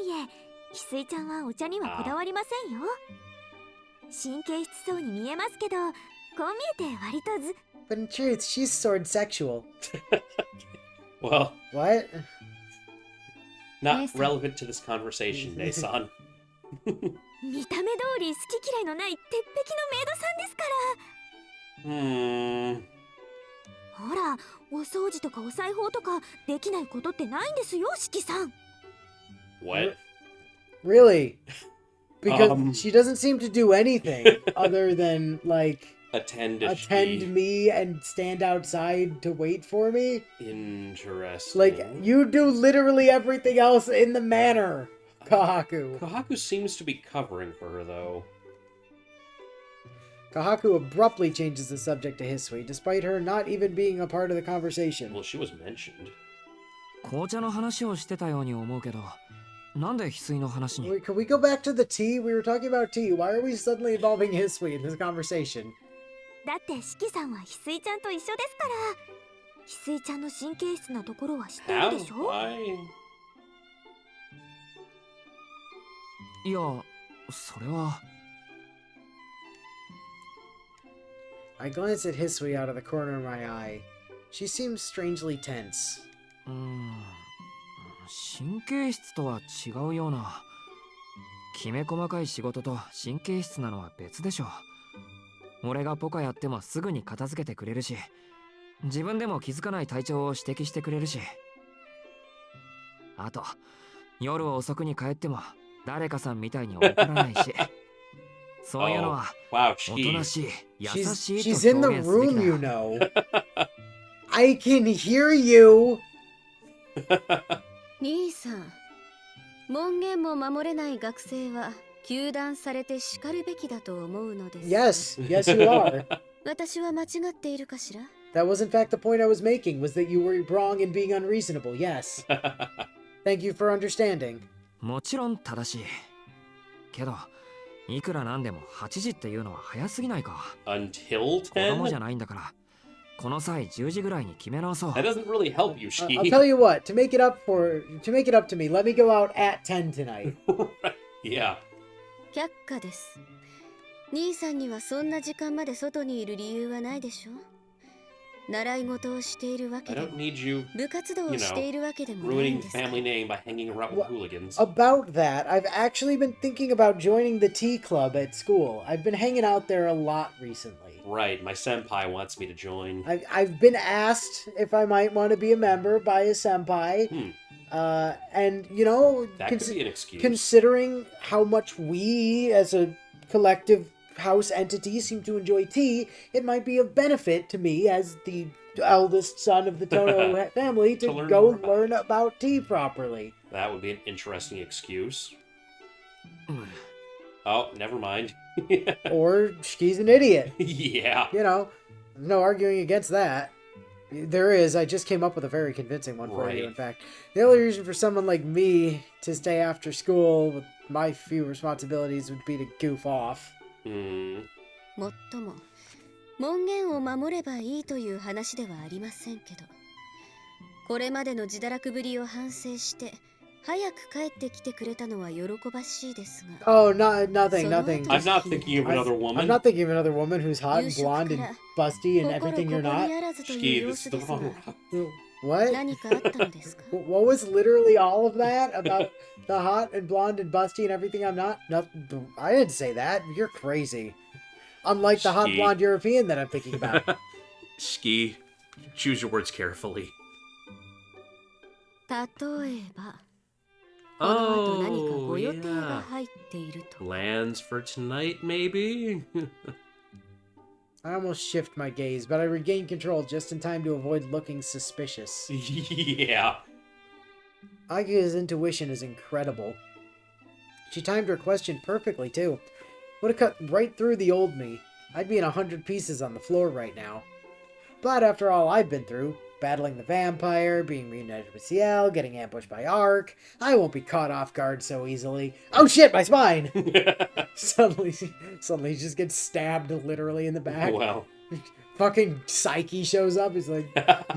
え、翡翠ちゃんはお茶にはこだわりませんよ。神経質そうに見えますけど、こう見えて割とBut in truth, she's sword sexual. Well, What? not relevant to this conversation, Nason. 見た目通り好き嫌いのない鉄壁のメイドさんですから。ほら、お掃除とかお裁縫とかできないことってないんですよ、四季さん。What? Really? Because she doesn't seem to do anything other than, like, attend me and stand outside to wait for me. Interesting. Like, you do literally everything else in the manor, Kahaku. Kahaku seems to be covering for her, though. Kahaku abruptly changes the subject to Hisui, despite her not even being a part of the conversation. Well, she was mentioned. 紅茶の話をしてたように思うけど、なんで翡翠の話に Can we go back to the tea? We were talking about tea. Why are we suddenly involving Hisui in this conversation? だって四季さんは翡翠ちゃんと一緒ですから。翡翠ちゃんの神経質なところは知ってるでしょ？いや、それは。I glance at Hisui out of the corner of my eye. She seems strangely tense. 神経質とは違うような。きめ細かい仕事と神経質なのは別でしょ。俺がポカやってもすぐに片付けてくれるし、自分でも気づかない体調を指摘してくれるし。あと、夜遅くに帰っても誰かさんみたいに怒らないし。そういうのは、おとなしい、優しいと表現すべきだ。She's in the room, you know. I can hear you. 兄さん、門限も守れない学生は糾弾されて叱るべきだと思うのです。Yes, yes you are. 私は間違っているかしら？ That was in fact the point I was making, was that you were wrong in being unreasonable, yes. Thank you for understanding. もちろん正しい。けど、いくらなんでも8時っていうのは早すぎないか。Until 子供じゃないんだから、この際10時ぐらいに決め直そう。That doesn't really help you, Shiki. I'll tell you what, to make it up to me, let me go out at 10 tonight. Yeah. 却下です。兄さんにはそんな時間まで外にいる理由はないでしょ。習い事をしているわけでも、部活動をしているわけでもないんですから。ruining the family name by hanging around with hooligans. About that, I've actually been thinking about joining the tea club at school. I've been hanging out there a lot recently. Right, my senpai wants me to join. I've been asked if I might want to be a member by a senpai. And, you know, that could be an excuse. Considering how much we, as a collective house entity, seem to enjoy tea, it might be of benefit to me as the eldest son of the Tono family to go learn about tea properly. That would be an interesting excuse. Oh, never mind. Or she's an idiot. Yeah. You know, no arguing against that. There is. I just came up with a very convincing one for you, in fact. The only reason for someone like me to stay after school with my few responsibilities would be to goof off. もっとも、門限を守ればいいという話ではありませんけど、これまでの自堕落ぶりを反省して、早く帰ってきてくれたのは喜ばしいですが。Oh, nothing. I'm not thinking of another woman. I'm not thinking of another woman who's hot and blonde and busty and everything you're not. Shiki, this is the wrong route. What? 何かあったのですか? What was literally all of that about the hot and blonde and busty and everything I'm not? No, I didn't say that. You're crazy. Unlike the hot blonde European that I'm thinking about. Shiki, choose your words carefully. 例えば、この後何かご予定が入っていると。Plans for tonight, maybe? I almost shift my gaze, but I regain control just in time to avoid looking suspicious. Yeah. Agia's intuition is incredible. She timed her question perfectly, too. Would have cut right through the old me. I'd be in 100 pieces on the floor right now. But after all I've been through, battling the vampire, being reunited with Ciel, getting ambushed by Ark, I won't be caught off guard so easily. Oh shit, my spine! Suddenly he just gets stabbed literally in the back. Well. Fucking Psyche shows up. He's like,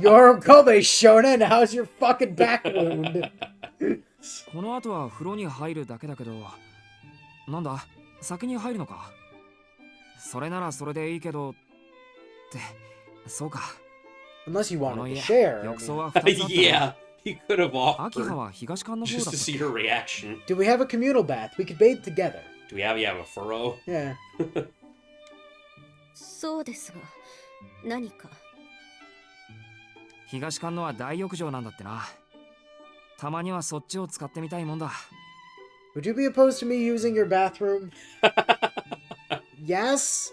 "You're Kobe Shonen, how's your fucking back wound?" Yes. この後は風呂に入るだけだけど、なんだ、先に入るのか。それならそれでいいけど、って、そうか。 Unless you こ wanted の to 家、 share. I 浴 mean, 槽は2つあったな。Yeah, he could have 秋葉 offered は東館の方 just だっ to たっ see け。 her reaction. do we have a communal bath? We could bathe together. Do we have a furrow? Yeah. そうですが、何か。東館のは大浴場なんだってな。たまにはそっちを使ってみたいもんだ。 Would you be opposed to me using your bathroom? Yes?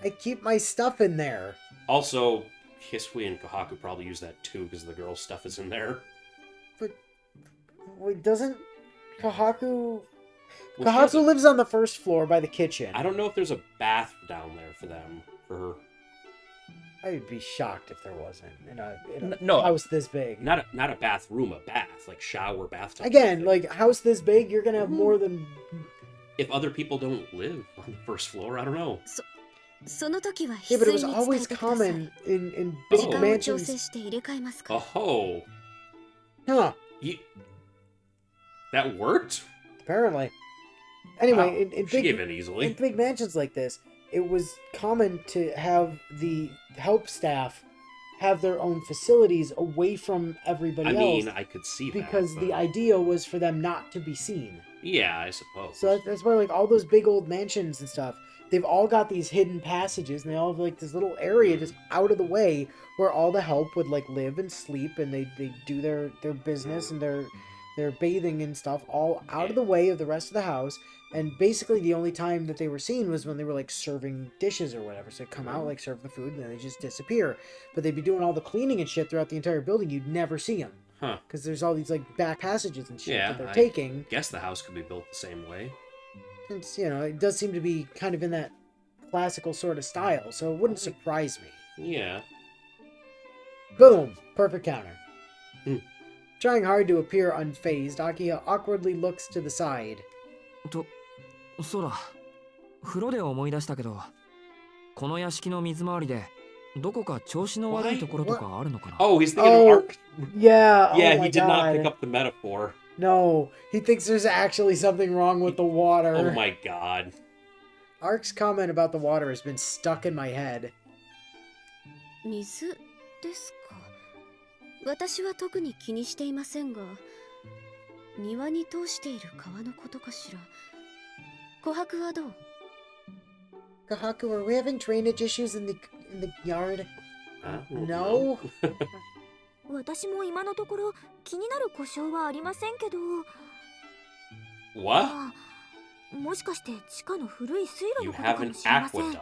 I keep my stuff in there. Also, Hisui and Kohaku probably use that too because the girl stuff is in there. But wait, doesn't Kohaku... Well, she has Kohaku lives on the first floor by the kitchen. I don't know if there's a bath down there for them. For her. I would be shocked if there wasn't in a No. house this big. Not a bathroom, a bath, like shower, bathtub. Again, thing. like house this big, you're gonna have more than... If other people don't live on the first floor, I don't know. その時は Yeah, 翡 but it 翠 was に伝え always てください。 common in 時 big 間を調整 mansions. して入れ替えますか。 Oh, Huh, you... that worked. apparently. Anyway, Wow, in she big gave in in easily. big mansions like this, it was common to have the help staff have their own facilities away from everybody I else mean, I could see because that. the but- idea was for them not to be seen. Yeah, I suppose. So that's why, like, all those big old mansions and stuff, they've all got these hidden passages, and they all have, like, this little area just out of the way where all the help would, like, live and sleep, and they do their business and their bathing and stuff all out of the way of the rest of the house. And basically the only time that they were seen was when they were, like, serving dishes or whatever. So they'd come out, like, serve the food, and then they just disappear. But they'd be doing all the cleaning and shit throughout the entire building. You'd never see them. Huh. Because there's all these, like, back passages and shit Yeah, that they're I- taking. Guess the house could be built the same way. It's, you know, it does seem to be kind of in that classical sort of style, so it wouldn't surprise me. Yeah. Boom! Perfect counter. Hmm. Trying hard to appear unfazed, Akiha awkwardly looks to the side. と、そうだ。風呂で思い出したけど、この屋敷の水回りでどこか調子の悪いところとかあるのかな。 Oh, he's thinking Oh, of Ark. Yeah, Yeah, oh my he did not God. pick up the metaphor. No, he thinks there's actually something wrong with the water. Oh my god. Ark's comment about the water has been stuck in my head. 水ですか。私は特に気にしていませんが、庭に通している川のことかしら。琥珀はどう？ Kohaku, are we having drainage issues in the yard? I don't No? know. 私も今のところ気になる故障はありませんけど、 What? あもしかして地下の古い水路 You のこと have か an もしれません。 aqueduct.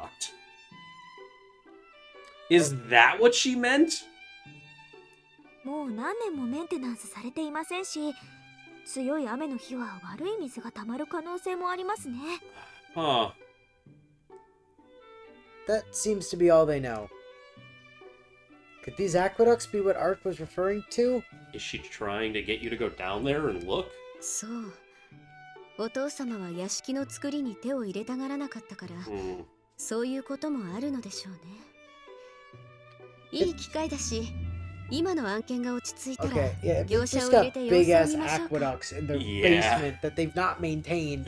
Is that what she meant? もう何年もメンテナンスされていませんし、強い雨の日は悪い水が溜まる可能性もありますね。 Huh. That seems to be all they know. Could these aqueducts be what Ark was referring to? Is she trying to get you to go down there and look? そう。お父様は屋敷の作りに手を入れたがらなかったから、 Hmm. そういうこともあるのでしょうね。いい機会だし、今の案件が落ち着いたら、 Okay, yeah, if業 they've 者 just を入れ got て様 big 子を ass 見ましょうか。 aqueducts in their Yeah. basement that they've not maintained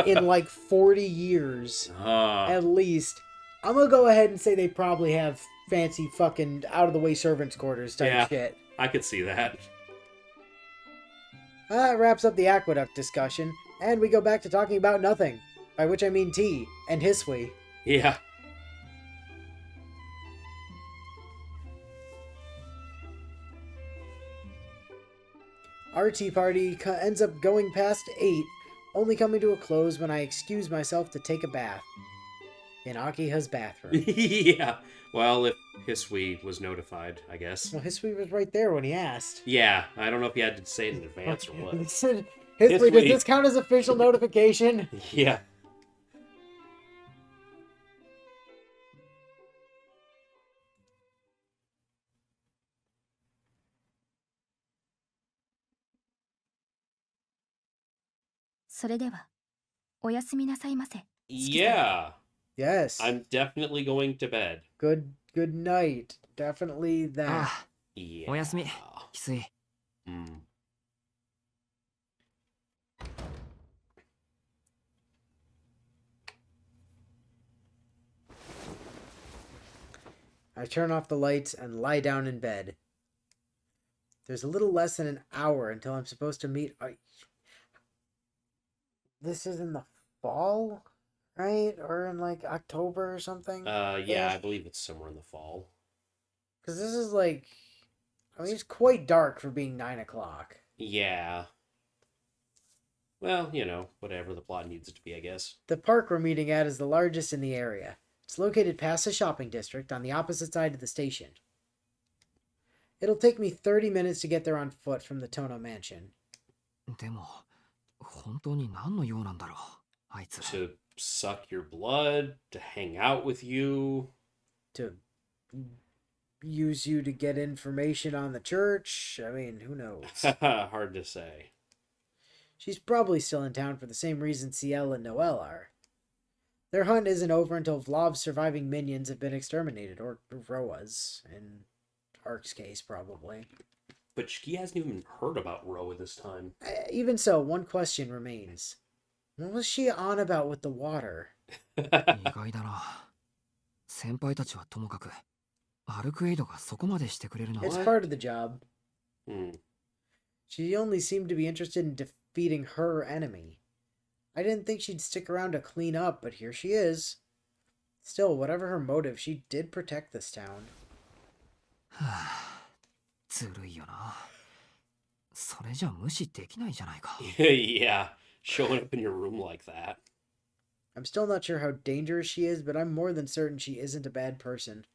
in like 40 years at least. I'm gonna go ahead and say they probably have fancy fucking out of the way servants' quarters type Yeah. shit. I could see that. That wraps up the aqueduct discussion, and we go back to talking about nothing. By which I mean tea and Hisui. Yeah. Our tea party ends up going past 8, only coming to a close when I excuse myself to take a bath. In Akiha's bathroom. Yeah. Well, if Hisui was notified, I guess. Well, Hisui was right there when he asked. Yeah, I don't know if you had to say it in advance or what. He said, Hisui, does Hisui. this count as official notification? Yeah. Yeah. Yes. I'm definitely going to bed. Good night. Definitely あ that. あ、 Yeah. おやすみ、翡翠。 Hmm. I turn off the lights and lie down in bed. There's a little less than an hour until I'm supposed to meet... This is in the fall, right? Or in like October or something? Yeah, I believe it's somewhere in the fall. Because this is like... I mean, it's quite dark for being 9 o'clock. Yeah. Well, you know, whatever the plot needs it to be, I guess. The park we're meeting at is the largest in the area. It's located past the shopping district on the opposite side of the station. It'll take me 30 minutes to get there on foot from the Tono mansion. でも本当に何の用なんだろうあいつ。 To suck your blood, to hang out with you. To use you to get information on the church? I mean, who knows? Hard to say. She's probably still in town for the same reason Ciel and Noelle are. Their hunt isn't over until Vlov's surviving minions have been exterminated, or Roa's, in Ark's case, probably. But she hasn't even heard about Roa this time. Even so, one question remains. What was she on about with the water? 意外だな。先輩たちはともかくアルクエイドがそこまでしてくれるのは。 It's part of the job. Hmm. She only seemed to be interested in defeating her enemy. I didn't think she'd stick around to clean up, but here she is. Still, whatever her motive, she did protect this town. ずるいよな。それじゃ無視できないじゃないか。Yeah, showing up in your room like that. I'm still not sure how dangerous she is, but I'm more than certain she isn't a bad person.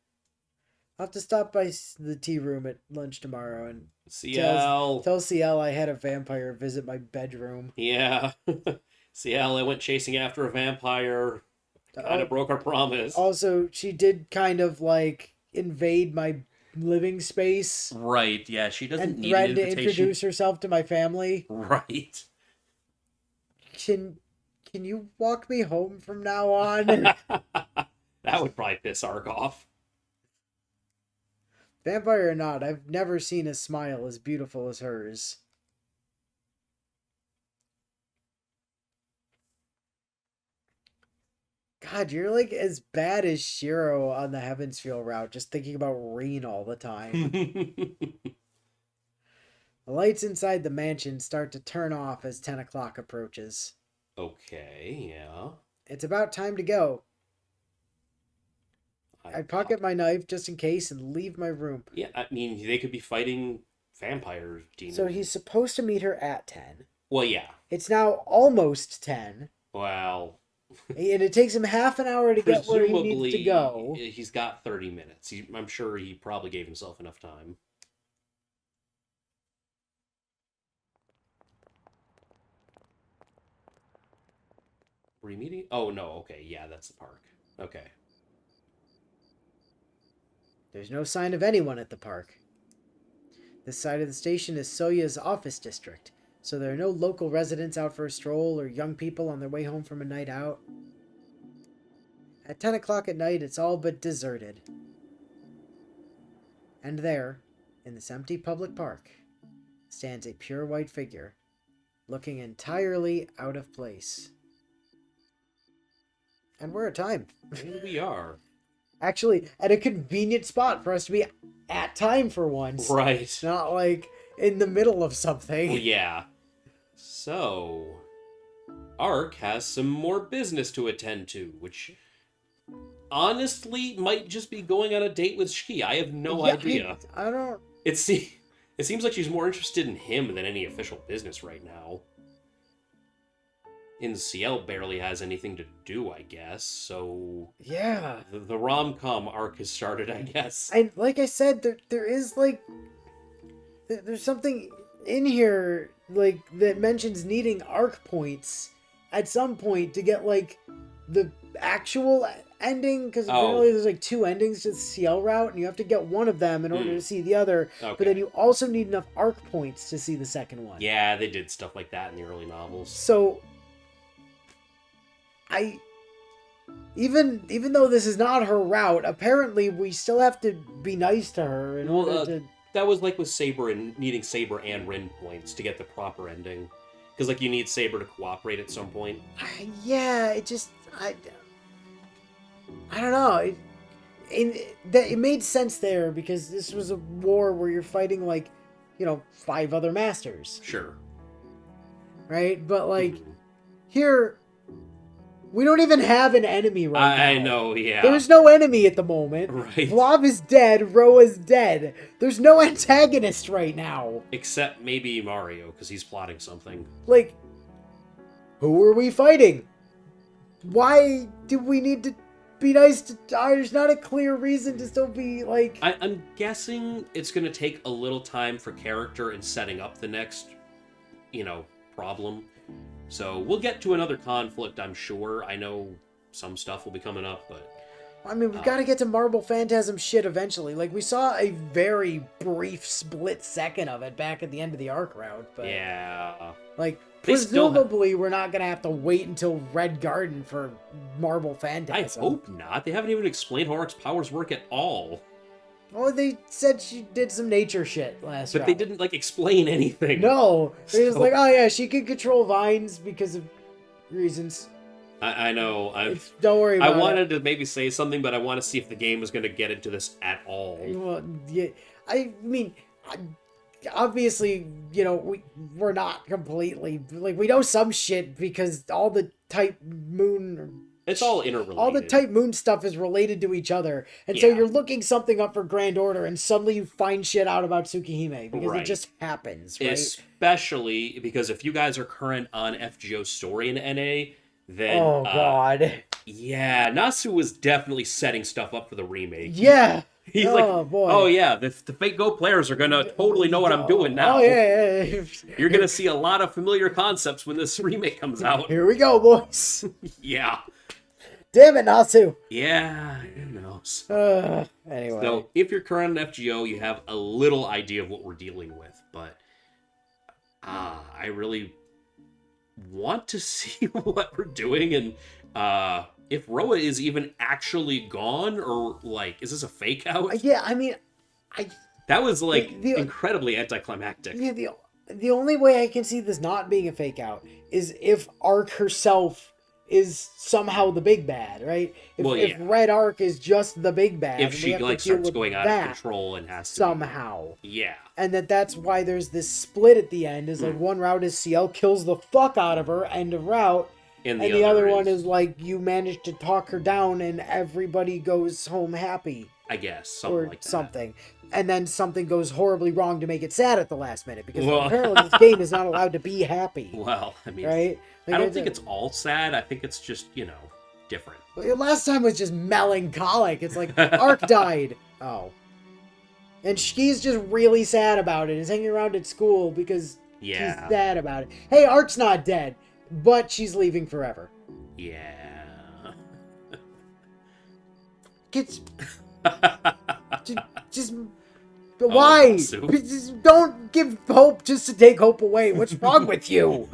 I'll have to stop by the tea room at lunch tomorrow and tell Ciel I had a vampire visit my bedroom. Yeah. Ciel, I went chasing after a vampire. Kind of broke our promise. Also, she did kind of like invade my living space. Right, yeah, she doesn't and need an threatened to invitation. introduce herself to my family. Right. Can you walk me home from now on? That would probably piss Ark off. Vampire or not, I've never seen a smile as beautiful as hers. God, you're like as bad as Shiro on the Heavensfield route, just thinking about Reen all the time. The lights inside the mansion start to turn off as 10 o'clock approaches. Okay, yeah. It's about time to go. I pocket my knife just in case and leave my room. Yeah, I mean, they could be fighting vampire demons. So he's supposed to meet her at 10. Well, yeah. It's now almost 10. Well... And it takes him half an hour to get where he needs to go. He's got 30 minutes. I'm sure he probably gave himself enough time. Were you meeting? Oh, no, okay. Yeah, that's the park. Okay. There's no sign of anyone at the park. This side of the station is Soya's office district, so there are no local residents out for a stroll or young people on their way home from a night out. At 10 o'clock at night, it's all but deserted. And there, in this empty public park, stands a pure white figure, looking entirely out of place. And we're at time. Here we are. Actually, at a convenient spot for us to be at time for once. Right. Not like in the middle of something. Well, yeah. So, Ark has some more business to attend to, which honestly might just be going on a date with Shiki. I have no idea. I don't... It seems like she's more interested in him than any official business right now. And Ciel barely has anything to do, I guess, so... Yeah. The rom-com arc has started, I guess. And like I said, there is, like... There's something in here, like, that mentions needing arc points at some point to get, like, the actual ending, because apparently there's, like, 2 endings to the Ciel route, and you have to get one of them in order to see the other, but then you also need enough arc points to see the second one. Yeah, they did stuff like that in the early novels. So... Even though this is not her route, apparently we still have to be nice to her in order to... That was like with Saber and needing Saber and Rin points to get the proper ending. Because, like, you need Saber to cooperate at some point. Yeah, it just... I don't know. it made sense there because this was a war where you're fighting like, 5 other masters, Sure. right? But like Mhm. here, we don't even have an enemy right now. I know, yeah. There's no enemy at the moment. Right. Vlav is dead. Roa's dead. There's no antagonist right now. Except maybe Mario, because he's plotting something. Like, who are we fighting? Why do we need to be nice to... there's not a clear reason to still be, like... I'm guessing it's going to take a little time for character and setting up the next, problem. So we'll get to another conflict, I'm sure. I know some stuff will be coming up, but... I mean, we've got to get to Marble Phantasm shit eventually. Like, we saw a very brief split second of it back at the end of the arc route, but... Yeah. Like, They still presumably we're not going to have to wait until Red Garden for Marble Phantasm. I hope not. They haven't even explained how Ark's powers work at all. Oh, they said she did some nature shit last But round. they didn't, explain anything. No. They was So- like, oh yeah, she can control vines because of reasons. I know. Don't worry I about wanted to maybe say something, but I want to see if the game is going to get into this at all. it. Well, yeah, I mean, obviously, we're not completely... Like, we know some shit because all the Type Moon... It's all interrelated. All the Type Moon stuff is related to each other. And so Yeah. you're looking something up for Grand Order and suddenly you find shit out about Tsukihime because Right. it just happens, right? Especially because if you guys are current on FGO's story in NA, then... Oh, God. Yeah, Nasu was definitely setting stuff up for the remake. Yeah. He's Oh, like, boy. oh yeah, the Fate Go players are gonna totally know what I'm doing now. Oh, yeah. You're gonna see a lot of familiar concepts when this remake comes out. Here we go, boys. Yeah. Damn it, Natsu. Yeah, who knows? Anyway. So, if you're current on FGO, you have a little idea of what we're dealing with, but I really want to see what we're doing, and if Roa is even actually gone, or, is this a fake out? Yeah, I mean, That was, the- incredibly anticlimactic. yeah, the only way I can see this not being a fake out is if Arc herself is somehow the big bad, right? If Red Arc is just the big bad, If and we she, have to deal starts with going out that of control and has to... somehow. Yeah. And that's why there's this split at the end, is like one route is CL kills the fuck out of her, end of route, And the other one is like you managed to talk her down and everybody goes home happy. I guess, something Or like that. something. And then something goes horribly wrong to make it sad at the last minute, because Well- apparently this game is not allowed to be happy. Well, I mean, Right? Like, I don't think it's all sad. I think it's just, different. Last time was just melancholic. It's like, Ark died. Oh. And she's just really sad about it. Is hanging around at school because she's Yeah. sad about it. Hey, Ark's not dead, but she's leaving forever. Yeah. Kids, just why? Natsu. Just don't give hope just to take hope away. What's wrong with you?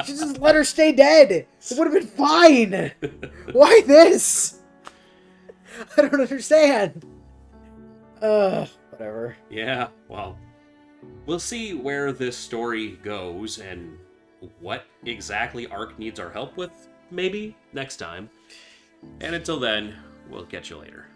Just let her stay dead. It would have been fine. Why this? I don't understand. Whatever. Yeah, well, we'll see where this story goes and what exactly Ark needs our help with, maybe, next time. And until then, we'll catch you later.